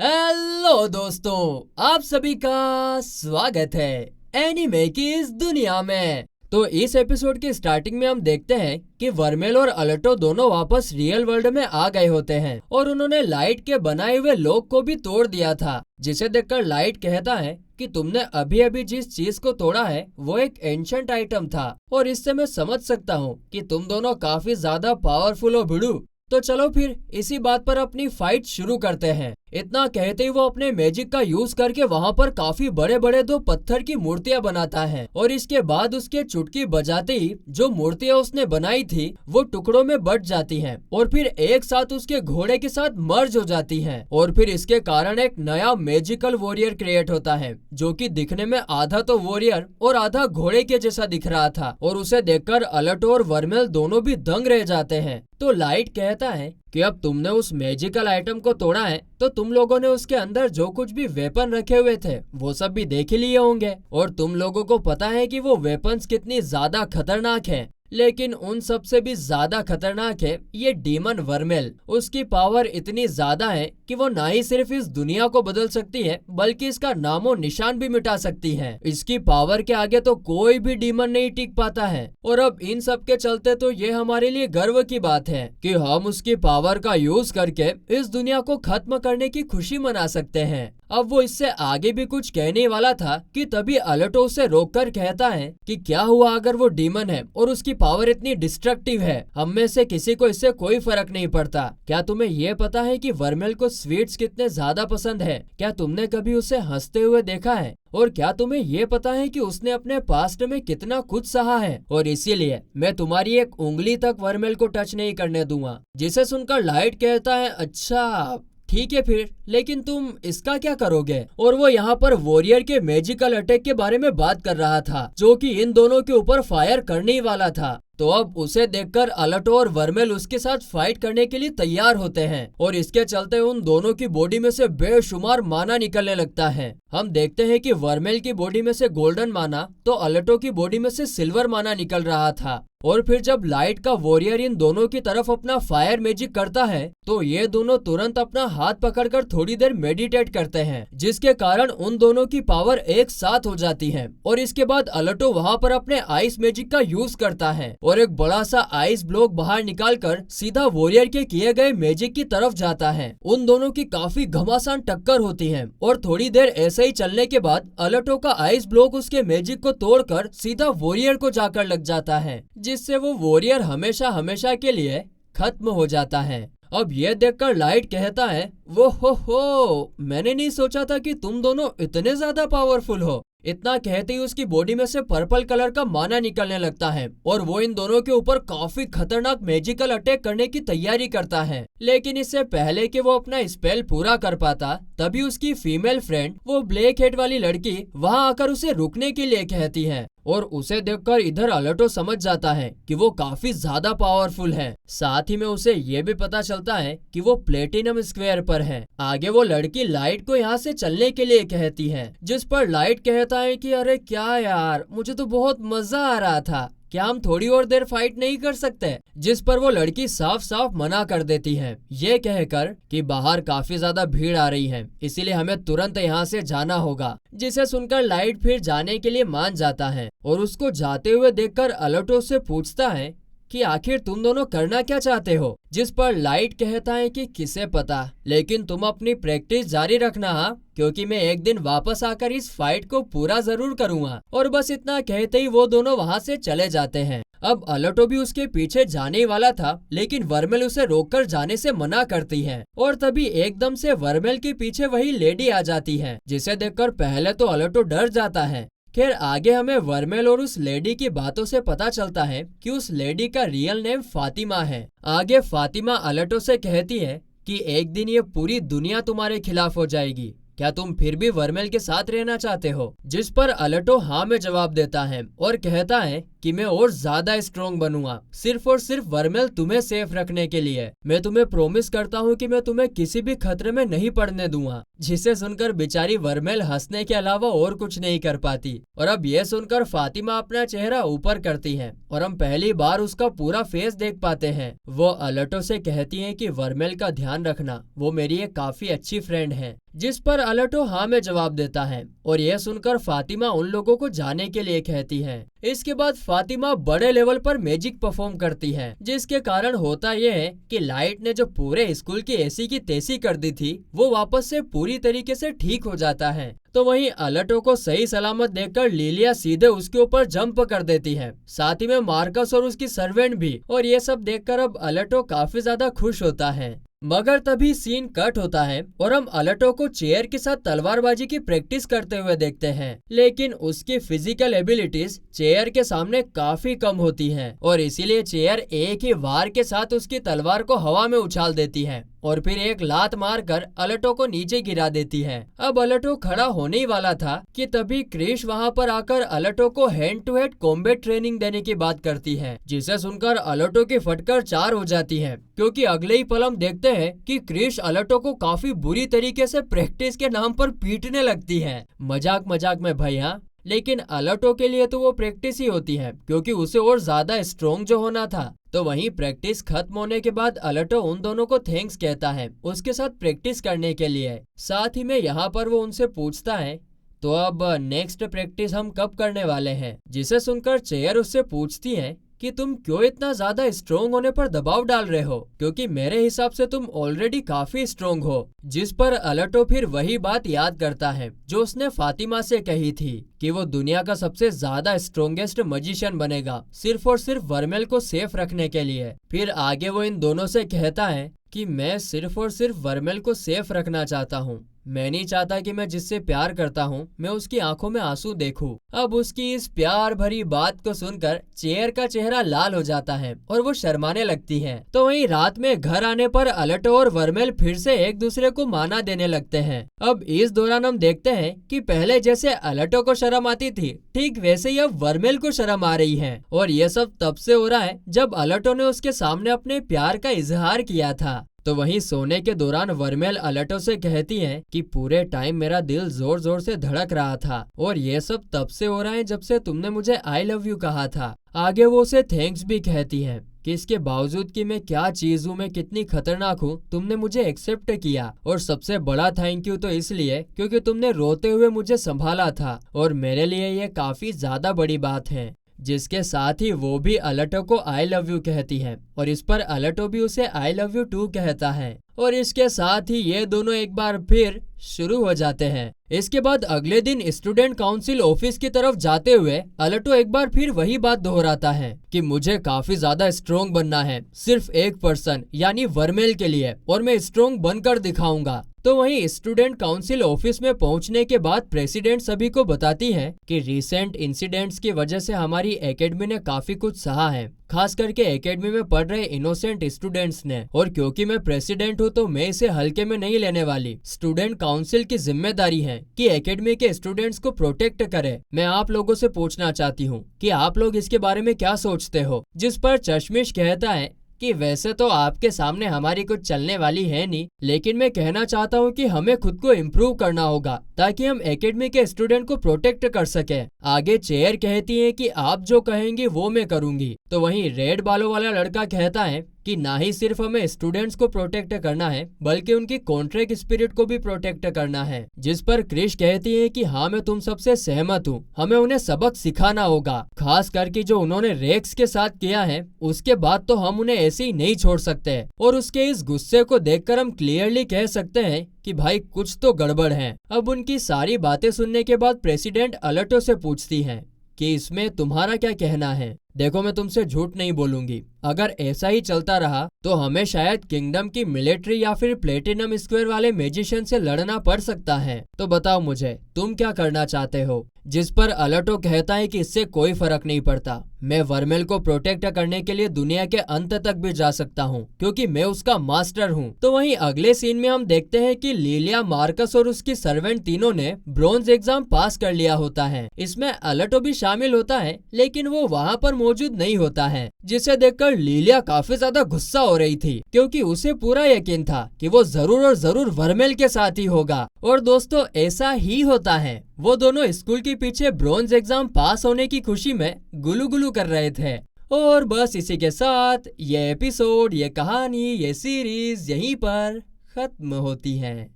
Hello दोस्तों, आप सभी का स्वागत है एनीमे की इस दुनिया में। तो इस एपिसोड के स्टार्टिंग में हम देखते हैं कि वर्मेल और अलटो दोनों वापस रियल वर्ल्ड में आ गए होते हैं और उन्होंने लाइट के बनाए हुए लॉक को भी तोड़ दिया था, जिसे देखकर लाइट कहता है कि तुमने अभी अभी जिस चीज को तोड़ा है वो एक एंशंट आइटम था और इससे मैं समझ सकता हूँ कि तुम दोनों काफी ज्यादा पावरफुल हो भिड़ू। तो चलो फिर इसी बात पर अपनी फाइट शुरू करते हैं। इतना कहते ही वो अपने मैजिक का यूज करके वहाँ पर काफी बड़े बड़े दो पत्थर की मूर्तियां बनाता है और इसके बाद उसके चुटकी बजाते ही जो मूर्तियां उसने बनाई थी वो टुकड़ों में बट जाती हैं और फिर एक साथ उसके घोड़े के साथ मर्ज हो जाती हैं और फिर इसके कारण एक नया मैजिकल वॉरियर क्रिएट होता है जो कि दिखने में आधा तो वॉरियर और आधा घोड़े के जैसा दिख रहा था और उसे देखकर अलटो और वर्मेल दोनों भी दंग रह जाते हैं। तो लाइट कहता है कि अब तुमने उस मैजिकल आइटम को तोड़ा है तो तुम लोगों ने उसके अंदर जो कुछ भी वेपन रखे हुए थे वो सब भी देख ही लिए होंगे और तुम लोगों को पता है कि वो वेपन्स कितनी ज्यादा खतरनाक हैं। लेकिन उन सब से भी ज्यादा खतरनाक है ये डीमन वर्मेल। उसकी पावर इतनी ज्यादा है कि वो ना ही सिर्फ इस दुनिया को बदल सकती है बल्कि इसका नामो निशान भी मिटा सकती है। इसकी पावर के आगे तो कोई भी डीमन नहीं टिक पाता है और अब इन सब के चलते तो ये हमारे लिए गर्व की बात है कि हम उसकी पावर का यूज करके इस दुनिया को खत्म करने की खुशी मना सकते हैं। अब वो इससे आगे भी कुछ कहने वाला था कि तभी अलटो उसे रोककर कहता है कि क्या हुआ अगर वो डीमन है और उसकी पावर इतनी डिस्ट्रक्टिव है, हम में से किसी को इससे कोई फर्क नहीं पड़ता। क्या तुम्हें ये पता है कि वर्मेल को स्वीट्स कितने ज्यादा पसंद है? क्या तुमने कभी उसे हंसते हुए देखा है? और क्या तुम्हें ये पता है कि उसने अपने पास्ट में कितना कुछ सहा है और इसीलिए मैं तुम्हारी एक उंगली तक वर्मेल को टच नहीं करने दूंगा। जिसे सुनकर लाइट कहता है अच्छा ठीक है फिर, लेकिन तुम इसका क्या करोगे? और वो यहाँ पर वॉरियर के मैजिकल अटैक के बारे में बात कर रहा था जो कि इन दोनों के ऊपर फायर करने ही वाला था। तो अब उसे देखकर अलटो और वर्मेल उसके साथ फाइट करने के लिए तैयार होते हैं और इसके चलते उन दोनों की बॉडी में से बेशुमार माना निकलने लगता है। हम देखते हैं कि वर्मेल की बॉडी में से गोल्डन माना तो अलटो की बॉडी में से सिल्वर माना निकल रहा था। और फिर जब लाइट का वॉरियर इन दोनों की तरफ अपना फायर मैजिक करता है तो ये दोनों तुरंत अपना हाथ पकड़कर थोड़ी देर मेडिटेट करते हैं जिसके कारण उन दोनों की पावर एक साथ हो जाती है। और इसके बाद अलटो वहाँ पर अपने आइस मैजिक का यूज करता है और एक बड़ा सा आइस ब्लॉक बाहर निकालकर सीधा वॉरियर के किए गए मैजिक की तरफ जाता है। उन दोनों की काफी घमासान टक्कर होती है और थोड़ी देर ऐसे ही चलने के बाद अलटो का आइस ब्लॉक उसके मैजिक को तोड़कर सीधा वॉरियर को जाकर लग जाता है जिससे वो वॉरियर हमेशा हमेशा के लिए खत्म हो जाता है। अब ये देखकर लाइट कहता है वो हो मैंने नहीं सोचा था कि तुम दोनों इतने ज्यादा पावरफुल हो। इतना कहते ही उसकी बॉडी में से पर्पल कलर का माना निकलने लगता है और वो इन दोनों के ऊपर काफी खतरनाक मैजिकल अटैक करने की तैयारी करता है। लेकिन इससे पहले कि वो अपना स्पेल पूरा कर पाता तभी उसकी फीमेल फ्रेंड वो ब्लैक हेड वाली लड़की वहाँ आकर उसे रुकने के लिए कहती है और उसे देखकर इधर अलटो समझ जाता है कि वो काफी ज्यादा पावरफुल है। साथ ही में उसे ये भी पता चलता है कि वो प्लेटिनम स्क्वायर पर है। आगे वो लड़की लाइट को यहाँ से चलने के लिए कहती है जिस पर लाइट कहता है कि अरे क्या यार, मुझे तो बहुत मजा आ रहा था, क्या हम थोड़ी और देर फाइट नहीं कर सकते? जिस पर वो लड़की साफ साफ मना कर देती है ये कहकर कि बाहर काफी ज्यादा भीड़ आ रही है इसीलिए हमें तुरंत यहाँ से जाना होगा। जिसे सुनकर लाइट फिर जाने के लिए मान जाता है और उसको जाते हुए देखकर अलटो से पूछता है कि आखिर तुम दोनों करना क्या चाहते हो? जिस पर लाइट कहता है कि किसे पता, लेकिन तुम अपनी प्रैक्टिस जारी रखना हाँ, क्योंकि मैं एक दिन वापस आकर इस फाइट को पूरा जरूर करूंगा। और बस इतना कहते ही वो दोनों वहाँ से चले जाते हैं। अब अलटो भी उसके पीछे जाने ही वाला था लेकिन वर्मेल उसे रोककर जाने से मना करती है और तभी एकदम से वर्मेल के पीछे वही लेडी आ जाती है जिसे देखकर पहले तो अलटो डर जाता है। खैर आगे हमें वर्मेल और उस लेडी की बातों से पता चलता है कि उस लेडी का रियल नेम फातिमा है। आगे फातिमा अलटो से कहती है कि एक दिन ये पूरी दुनिया तुम्हारे खिलाफ हो जाएगी, क्या तुम फिर भी वर्मेल के साथ रहना चाहते हो? जिस पर अलटो हाँ में जवाब देता है और कहता है कि मैं और ज्यादा स्ट्रॉन्ग बनूंगा सिर्फ और सिर्फ वर्मेल तुम्हें सेफ रखने के लिए। मैं तुम्हें प्रॉमिस करता हूँ कि मैं तुम्हें किसी भी खतरे में नहीं पड़ने दूंगा। जिसे सुनकर बेचारी वर्मेल हंसने के अलावा और कुछ नहीं कर पाती और अब ये सुनकर फातिमा अपना चेहरा ऊपर करती है और हम पहली बार उसका पूरा फेस देख पाते हैं। वो अलटो से कहती है कि वर्मेल का ध्यान रखना, वो मेरी एक काफी अच्छी फ्रेंड है। जिस पर अलर्टो हाँ में जवाब देता है और यह सुनकर फातिमा उन लोगों को जाने के लिए कहती है। इसके बाद फातिमा बड़े लेवल पर मैजिक परफॉर्म करती है, जिसके कारण होता यह है कि लाइट ने जो पूरे स्कूल की एसी की तेजी कर दी थी वो वापस से पूरी तरीके से ठीक हो जाता है। तो वहीं अलर्टो को सही सलामत देखकर लिलिया सीधे उसके ऊपर जंप कर देती है, साथ ही में मार्कस और उसकी सर्वेंट भी। और ये सब देखकर अब अलर्टो काफी ज्यादा खुश होता है। मगर तभी सीन कट होता है और हम अलर्टो को चेयर के साथ तलवारबाजी की प्रैक्टिस करते हुए देखते हैं, लेकिन उसकी फिजिकल एबिलिटीज चेयर के सामने काफी कम होती हैं और इसीलिए चेयर एक ही वार के साथ उसकी तलवार को हवा में उछाल देती है और फिर एक लात मारकर अलर्टो को नीचे गिरा देती है। अब अलर्टो खड़ा होने ही वाला था कि तभी क्रिश वहां पर आकर अलर्टो को hand to hand combat training देने की बात करती है, जिसे सुनकर अलर्टो की फटकर 4 हो जाती है, क्योंकि अगले ही पल हम देखते हैं कि क्रिश अलर्टो को काफी बुरी तरीके से प्रैक्टिस के नाम पर पीटने लगती है। मजाक मजाक में भाई हाँ, लेकिन अलर्टो के लिए तो वो प्रैक्टिस ही होती है, क्योंकि उसे और ज्यादा स्ट्रोंग जो होना था। तो वहीं प्रैक्टिस खत्म होने के बाद अलर्टो उन दोनों को थैंक्स कहता है उसके साथ प्रैक्टिस करने के लिए। साथ ही में यहाँ पर वो उनसे पूछता है तो अब नेक्स्ट प्रैक्टिस हम कब करने वाले हैं, जिसे सुनकर चेयर उससे पूछती है कि तुम क्यों इतना ज्यादा स्ट्रोंग होने पर दबाव डाल रहे हो, क्योंकि मेरे हिसाब से तुम ऑलरेडी काफी स्ट्रोंग हो। जिस पर अलर्टो फिर वही बात याद करता है जो उसने फातिमा से कही थी कि वो दुनिया का सबसे ज्यादा स्ट्रोंगेस्ट मजिशियन बनेगा, सिर्फ और सिर्फ वर्मेल को सेफ रखने के लिए। फिर आगे वो इन दोनों से कहता है कि मैं सिर्फ और सिर्फ वर्मेल को सेफ रखना चाहता हूँ, मैं नहीं चाहता कि मैं जिससे प्यार करता हूँ मैं उसकी आंखों में आंसू देखूं। अब उसकी इस प्यार भरी बात को सुनकर चेयर का चेहरा लाल हो जाता है और वो शर्माने लगती है। तो वहीं रात में घर आने पर अलर्टो और वर्मेल फिर से एक दूसरे को माना देने लगते हैं। अब इस दौरान हम देखते हैं कि पहले जैसे अलर्टो को शर्म आती थी, ठीक वैसे ही अब वर्मेल को शर्म आ रही है। और ये सब तब से हो रहा है जब अलर्टो ने उसके सामने अपने प्यार का इजहार किया था। तो वहीं सोने के दौरान वर्मेल अलर्टो से कहती है कि पूरे टाइम मेरा दिल जोर जोर से धड़क रहा था और ये सब तब से हो रहा है जब से तुमने मुझे आई लव यू कहा था। आगे वो उसे थैंक्स भी कहती है कि इसके बावजूद कि मैं क्या चीज हूँ, मैं कितनी खतरनाक हूँ, तुमने मुझे एक्सेप्ट किया। और सबसे बड़ा थैंक यू तो इसलिए क्योंकि तुमने रोते हुए मुझे संभाला था और मेरे लिए ये काफी ज्यादा बड़ी बात है। जिसके साथ ही वो भी अलर्टो को आई लव यू कहती है और इस पर अलर्टो भी उसे आई लव यू टू कहता है। और इसके साथ ही ये दोनों एक बार फिर शुरू हो जाते हैं। इसके बाद अगले दिन स्टूडेंट काउंसिल ऑफिस की तरफ जाते हुए अलर्टो एक बार फिर वही बात दोहराता है कि मुझे काफी ज्यादा स्ट्रोंग बनना है, सिर्फ एक पर्सन यानी वर्मेल के लिए, और मैं स्ट्रोंग बनकर दिखाऊंगा। तो वहीं स्टूडेंट काउंसिल ऑफिस में पहुंचने के बाद प्रेसिडेंट सभी को बताती है कि रिसेंट इंसिडेंट्स की वजह से हमारी एकेडमी ने काफी कुछ सहा है, खास करके एकेडमी में पढ़ रहे इनोसेंट स्टूडेंट्स ने, और क्योंकि मैं प्रेसिडेंट हूँ तो मैं इसे हल्के में नहीं लेने वाली। स्टूडेंट काउंसिल की जिम्मेदारी है कि एकेडमी के स्टूडेंट्स को प्रोटेक्ट करे। मैं आप लोगों से पूछना चाहती हूँ कि आप लोग इसके बारे में क्या सोचते हो। जिस पर चश्मिश कहता है कि वैसे तो आपके सामने हमारी कुछ चलने वाली है नहीं, लेकिन मैं कहना चाहता हूँ कि हमें खुद को इम्प्रूव करना होगा ताकि हम एकेडमी के स्टूडेंट को प्रोटेक्ट कर सके। आगे चेयर कहती है कि आप जो कहेंगी वो मैं करूंगी। तो वहीं रेड बालों वाला लड़का कहता है कि ना ही सिर्फ हमें स्टूडेंट्स को प्रोटेक्ट करना है बल्कि उनकी कॉन्ट्रैक्ट स्पिरिट को भी प्रोटेक्ट करना है। जिस पर क्रिश कहती है कि हाँ मैं तुम सबसे सहमत हूँ, हमें उन्हें सबक सिखाना होगा, खास करके जो उन्होंने रेक्स के साथ किया है उसके बाद तो हम उन्हें ऐसे ही नहीं छोड़ सकते। और उसके इस गुस्से को देखकर हम क्लियरली कह सकते हैं कि भाई कुछ तो गड़बड़ है। अब उनकी सारी बातें सुनने के बाद प्रेसिडेंट अलर्टो से पूछती है कि इसमें तुम्हारा क्या कहना है। देखो मैं तुमसे झूठ नहीं बोलूंगी, अगर ऐसा ही चलता रहा तो हमें शायद किंगडम की मिलिट्री या फिर प्लेटिनम स्क्वायर वाले मैजिशियन से लड़ना पड़ सकता है। तो बताओ मुझे तुम क्या करना चाहते हो। जिस पर अलर्टो कहता है कि इससे कोई फर्क नहीं पड़ता, मैं वर्मेल को प्रोटेक्ट करने के लिए दुनिया के अंत तक भी जा सकता हूँ क्योंकि मैं उसका मास्टर हूँ। तो वहीं अगले सीन में हम देखते हैं कि लिलिया, मार्कस और उसकी सर्वेंट तीनों ने ब्रॉन्ज एग्जाम पास कर लिया होता है। इसमें अलर्टो भी शामिल होता है लेकिन वो वहाँ पर मौजूद नहीं होता है, जिसे देखकर लिलिया काफी ज्यादा गुस्सा हो रही थी क्योंकि उसे पूरा यकीन था कि वो जरूर और जरूर वर्मेल के साथ ही होगा। और दोस्तों ऐसा ही होता है, वो दोनों स्कूल के पीछे ब्रॉन्ज एग्जाम पास होने की खुशी में गुलू गुलू कर रहे थे। और बस इसी के साथ ये एपिसोड, ये कहानी, ये सीरीज यहीं पर खत्म होती है।